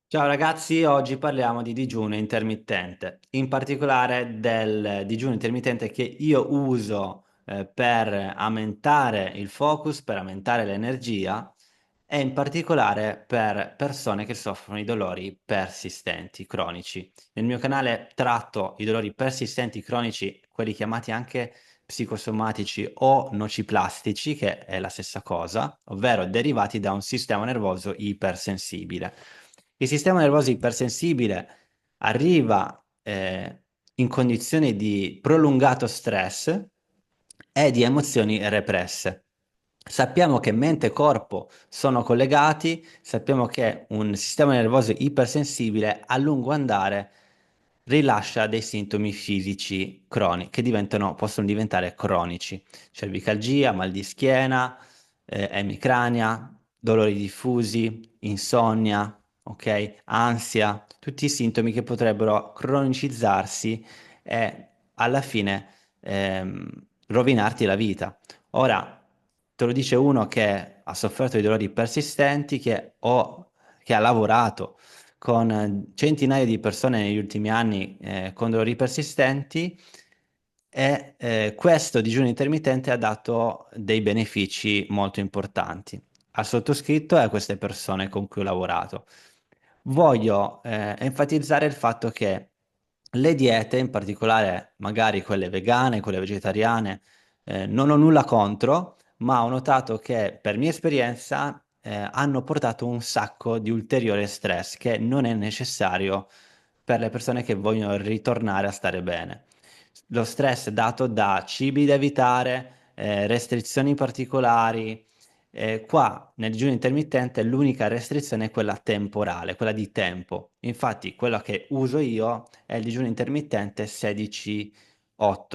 Ciao ragazzi, oggi parliamo di digiuno intermittente, in particolare del digiuno intermittente che io uso per aumentare il focus, per aumentare l'energia e in particolare per persone che soffrono di dolori persistenti, cronici. Nel mio canale tratto i dolori persistenti cronici, quelli chiamati anche psicosomatici o nociplastici, che è la stessa cosa, ovvero derivati da un sistema nervoso ipersensibile. Il sistema nervoso ipersensibile arriva in condizioni di prolungato stress e di emozioni represse. Sappiamo che mente e corpo sono collegati, sappiamo che un sistema nervoso ipersensibile a lungo andare rilascia dei sintomi fisici che possono diventare cronici, cervicalgia, mal di schiena, emicrania, dolori diffusi, insonnia, ok? Ansia, tutti i sintomi che potrebbero cronicizzarsi e alla fine rovinarti la vita. Ora, te lo dice uno che ha sofferto di dolori persistenti, che ha lavorato con centinaia di persone negli ultimi anni con dolori persistenti e questo digiuno intermittente ha dato dei benefici molto importanti al sottoscritto e a queste persone con cui ho lavorato. Voglio enfatizzare il fatto che le diete, in particolare magari quelle vegane, quelle vegetariane, non ho nulla contro, ma ho notato che per mia esperienza hanno portato un sacco di ulteriore stress che non è necessario per le persone che vogliono ritornare a stare bene. Lo stress dato da cibi da evitare, restrizioni particolari. Qua nel digiuno intermittente l'unica restrizione è quella temporale, quella di tempo. Infatti, quello che uso io è il digiuno intermittente 16-8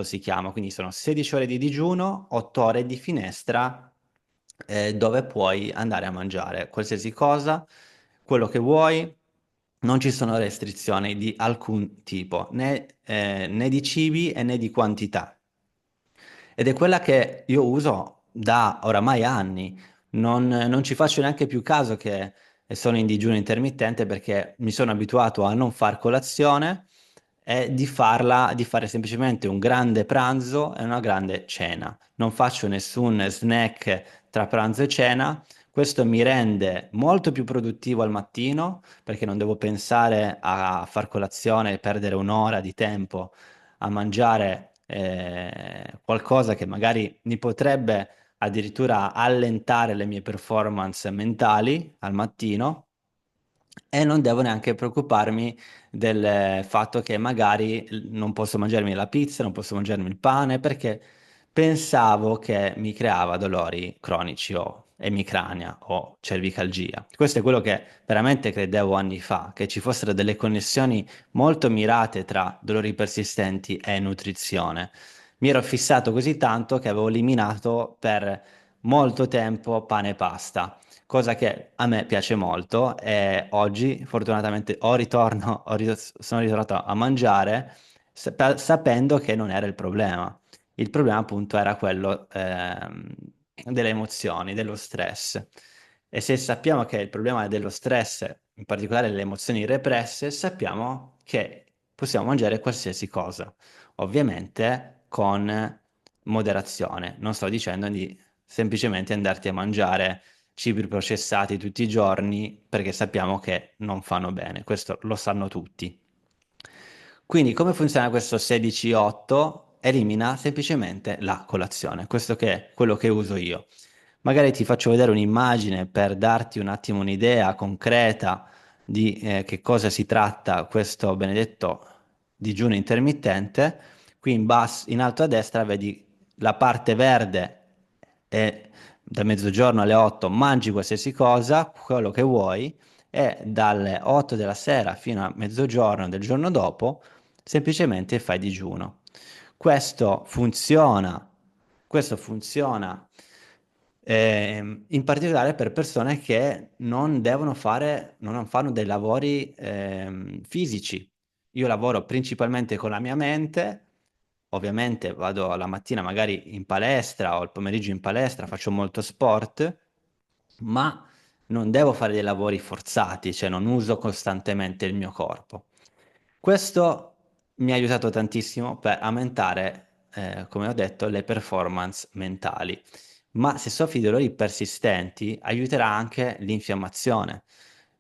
si chiama, quindi sono 16 ore di digiuno, 8 ore di finestra dove puoi andare a mangiare qualsiasi cosa, quello che vuoi, non ci sono restrizioni di alcun tipo, né di cibi e né di quantità. Ed è quella che io uso da oramai anni. Non ci faccio neanche più caso che sono in digiuno intermittente perché mi sono abituato a non far colazione e di fare semplicemente un grande pranzo e una grande cena. Non faccio nessun snack tra pranzo e cena. Questo mi rende molto più produttivo al mattino perché non devo pensare a far colazione e perdere un'ora di tempo a mangiare qualcosa che magari mi potrebbe addirittura allentare le mie performance mentali al mattino e non devo neanche preoccuparmi del fatto che magari non posso mangiarmi la pizza, non posso mangiarmi il pane perché pensavo che mi creava dolori cronici o emicrania o cervicalgia. Questo è quello che veramente credevo anni fa, che ci fossero delle connessioni molto mirate tra dolori persistenti e nutrizione. Mi ero fissato così tanto che avevo eliminato per molto tempo pane e pasta, cosa che a me piace molto e oggi fortunatamente sono ritornato a mangiare sapendo che non era il problema. Il problema appunto era quello delle emozioni, dello stress. E se sappiamo che il problema è dello stress, in particolare le emozioni represse, sappiamo che possiamo mangiare qualsiasi cosa, ovviamente con moderazione. Non sto dicendo di semplicemente andarti a mangiare cibi processati tutti i giorni perché sappiamo che non fanno bene, questo lo sanno tutti. Quindi come funziona questo 16-8? Elimina semplicemente la colazione, questo che è quello che uso io. Magari ti faccio vedere un'immagine per darti un attimo un'idea concreta di che cosa si tratta questo benedetto digiuno intermittente. Qui in alto a destra vedi la parte verde e da mezzogiorno alle 8 mangi qualsiasi cosa, quello che vuoi, e dalle 8 della sera fino a mezzogiorno del giorno dopo semplicemente fai digiuno. Questo funziona, questo funziona in particolare per persone che non devono fare, non fanno dei lavori fisici. Io lavoro principalmente con la mia mente, ovviamente vado la mattina magari in palestra o il pomeriggio in palestra, faccio molto sport, ma non devo fare dei lavori forzati, cioè non uso costantemente il mio corpo. Questo mi ha aiutato tantissimo per aumentare, come ho detto, le performance mentali. Ma se soffri di dolori persistenti, aiuterà anche l'infiammazione.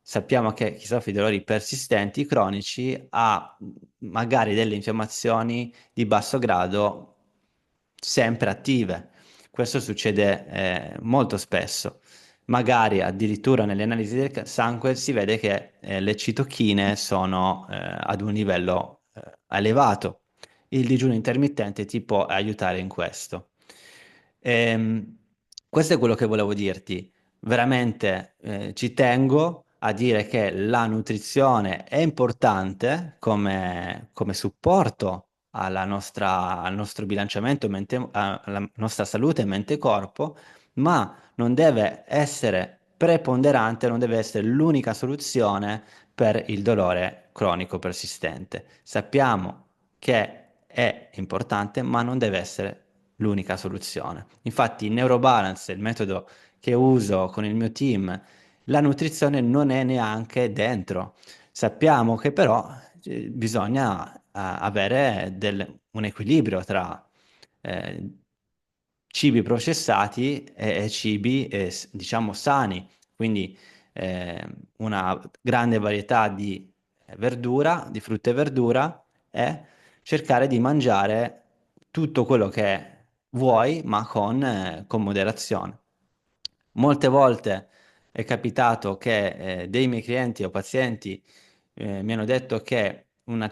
Sappiamo che chi soffre di dolori persistenti, cronici, ha magari delle infiammazioni di basso grado sempre attive. Questo succede molto spesso. Magari addirittura nelle analisi del sangue si vede che le citochine sono ad un livello elevato. Il digiuno intermittente ti può aiutare in questo. Ehm, Questo è quello che volevo dirti. Veramente ci tengo a dire che la nutrizione è importante come supporto al nostro bilanciamento alla nostra salute mente-corpo, ma non deve essere preponderante, non deve essere l'unica soluzione per il dolore cronico persistente. Sappiamo che è importante, ma non deve essere l'unica soluzione. Infatti, in Neurobalance, il metodo che uso con il mio team, la nutrizione non è neanche dentro. Sappiamo che però bisogna avere un equilibrio tra eh, cibi processati e cibi, diciamo, sani. Quindi eh, una grande varietà di verdura, di frutta e verdura e cercare di mangiare tutto quello che vuoi, ma con moderazione. Molte volte è capitato che dei miei clienti o pazienti mi hanno detto che un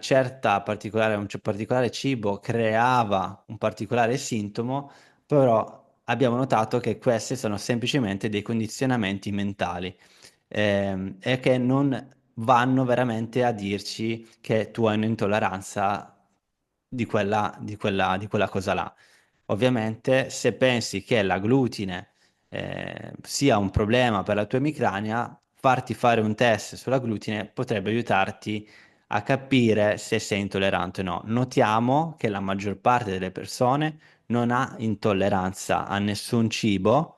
particolare cibo creava un particolare sintomo, però abbiamo notato che questi sono semplicemente dei condizionamenti mentali e che non vanno veramente a dirci che tu hai un'intolleranza di quella cosa là. Ovviamente, se pensi che la glutine sia un problema per la tua emicrania, farti fare un test sulla glutine potrebbe aiutarti a capire se sei intollerante o no. Notiamo che la maggior parte delle persone non ha intolleranza a nessun cibo,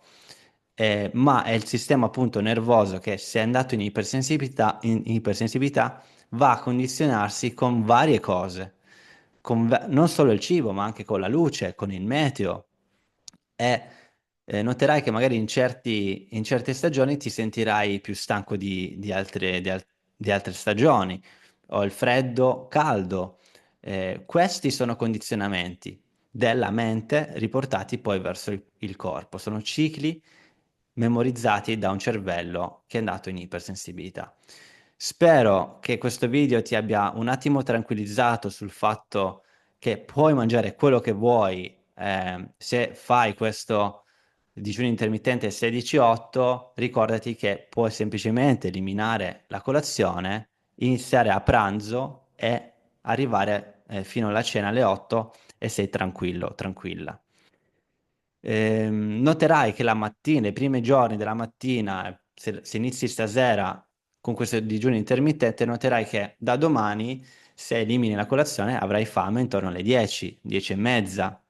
ma è il sistema appunto nervoso che se è andato in ipersensibilità va a condizionarsi con varie cose, non solo il cibo, ma anche con la luce, con il meteo. E noterai che magari in certe stagioni ti sentirai più stanco di altre stagioni, o il freddo, caldo. Questi sono condizionamenti della mente riportati poi verso il corpo. Sono cicli memorizzati da un cervello che è andato in ipersensibilità. Spero che questo video ti abbia un attimo tranquillizzato sul fatto che puoi mangiare quello che vuoi se fai questo digiuno intermittente 16-8, ricordati che puoi semplicemente eliminare la colazione, iniziare a pranzo e arrivare fino alla cena alle 8 e sei tranquillo, tranquilla. Noterai che la mattina, i primi giorni della mattina, se inizi stasera con questo digiuno intermittente, noterai che da domani, se elimini la colazione, avrai fame intorno alle 10, 10 e mezza.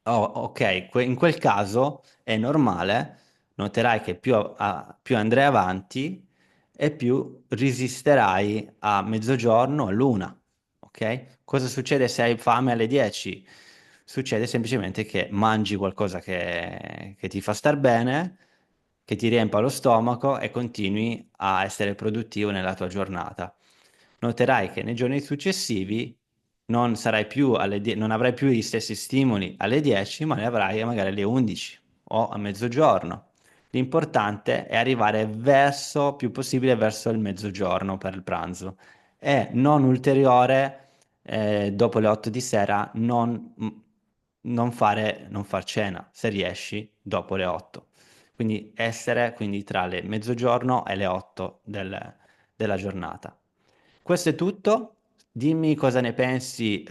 Oh, ok, in quel caso è normale, noterai che più andrai avanti e più resisterai a mezzogiorno, all'una, ok? Cosa succede se hai fame alle 10? Succede semplicemente che mangi qualcosa che ti fa star bene, che ti riempia lo stomaco e continui a essere produttivo nella tua giornata. Noterai che nei giorni successivi non avrai più gli stessi stimoli alle 10, ma ne avrai magari alle 11 o a mezzogiorno. L'importante è arrivare più possibile verso il mezzogiorno per il pranzo e non ulteriore dopo le 8 di sera, non far cena, se riesci, dopo le 8. Quindi essere quindi tra le mezzogiorno e le 8 della giornata. Questo è tutto. Dimmi cosa ne pensi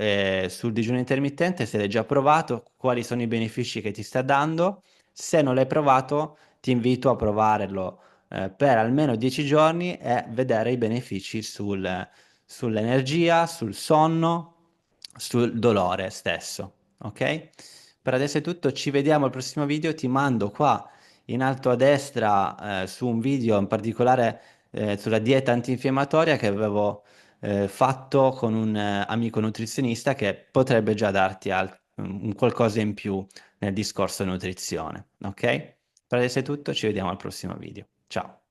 sul digiuno intermittente, se l'hai già provato, quali sono i benefici che ti sta dando. Se non l'hai provato, ti invito a provarlo per almeno 10 giorni e vedere i benefici sull'energia, sul sonno, sul dolore stesso. Ok? Per adesso è tutto, ci vediamo al prossimo video. Ti mando qua in alto a destra su un video in particolare sulla dieta antinfiammatoria che avevo fatto con un amico nutrizionista che potrebbe già darti un qualcosa in più nel discorso nutrizione. Ok? Per adesso è tutto, ci vediamo al prossimo video. Ciao.